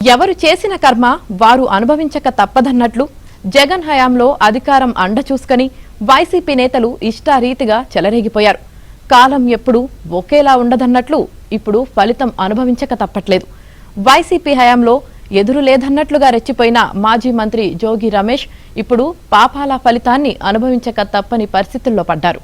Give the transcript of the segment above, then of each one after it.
ఎవరు చేసిన కర్మ వారు అనుభవించక తప్పదన్నట్లు జగన్ హయాంలో అధికారం అండ చూసుకొని వైసీపీ నేతలు ఇష్టారీతిగా చెలరేగిపోయారు. కాలం ఎప్పుడు ఒకేలా ఉండదన్నట్లు ఇప్పుడు ఫలితం అనుభవించక తప్పట్లేదు. వైసీపీ హయాంలో ఎదురు లేదన్నట్లుగా రెచ్చిపోయిన మాజీ మంత్రి జోగి రమేష్ ఇప్పుడు పాపాల ఫలితాన్ని అనుభవించక తప్పని పరిస్థితుల్లో పడ్డారు.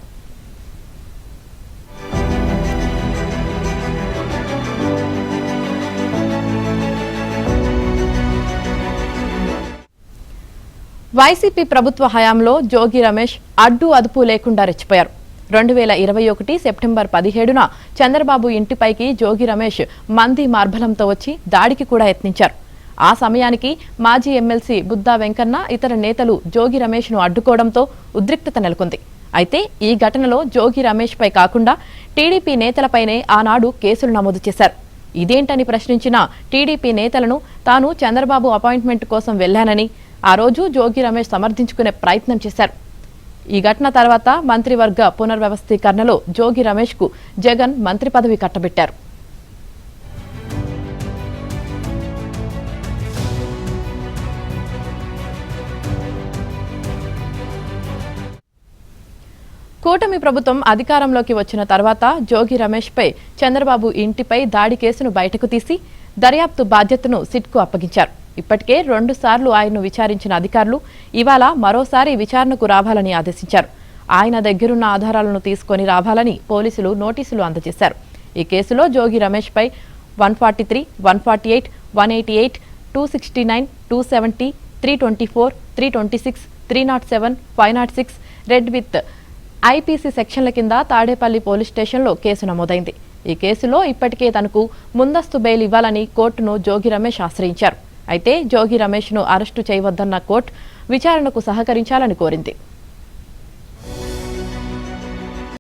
వైసీపీ ప్రభుత్వ హయాంలో జోగి రమేష్ అడ్డు అదుపు లేకుండా రెచ్చిపోయారు. 2021 సెప్టెంబర్ 17న చంద్రబాబు ఇంటిపైకి జోగి రమేష్ మంది మార్బలంతో వచ్చి దాడికి కూడా యత్నించారు. ఆ సమయానికి మాజీ ఎమ్మెల్సీ బుద్దా వెంకన్న ఇతర నేతలు జోగి రమేష్ ను అడ్డుకోవడంతో ఉద్రిక్తత నెలకొంది. అయితే ఈ ఘటనలో జోగి రమేష్ పై కాకుండా టీడీపీ నేతలపైనే ఆనాడు కేసులు నమోదు చేశారు. ఇదేంటని ప్రశ్నించిన టీడీపీ నేతలను తాను చంద్రబాబు అపాయింట్మెంట్ కోసం వెళ్లానని ఆ రోజు జోగి రమేష్ సమర్థించుకునే ప్రయత్నం చేశారు. ఈ ఘటన తర్వాత మంత్రివర్గ పునర్వ్యవస్థీకరణలో జోగి రమేష్ కు జగన్ మంత్రి పదవి కట్టబెట్టారు. కూటమి ప్రభుత్వం అధికారంలోకి వచ్చిన తర్వాత జోగి రమేష్ పై చంద్రబాబు ఇంటిపై దాడి కేసును బయటకు తీసి దర్యాప్తు బాధ్యతను సిట్కు అప్పగించారు. ఇప్పటికే 2 సార్లు ఆయన్ను విచారించిన అధికారులు ఇవాళ మరోసారి విచారణకు రావాలని ఆదేశించారు. ఆయన దగ్గరున్న ఆధారాలను తీసుకొని రావాలని పోలీసులు నోటీసులు అందజేశారు. ఈ కేసులో జోగి రమేష్ పై 143, 148, 188, 269, 270, 324, 326, 307, 506 రెడ్ విత్ ఐపీసీ సెక్షన్ల కింద తాడేపల్లి పోలీస్ స్టేషన్లో కేసు నమోదైంది. ఈ కేసులో ఇప్పటికే తనకు ముందస్తు బెయిల్ ఇవ్వాలని కోర్టును జోగి రమేష్ ఆశ్రయించారు. అయితే జోగి రమేష్ ను అరెస్టు చేయవద్దన్న కోర్టు విచారణకు సహకరించాలని కోరింది.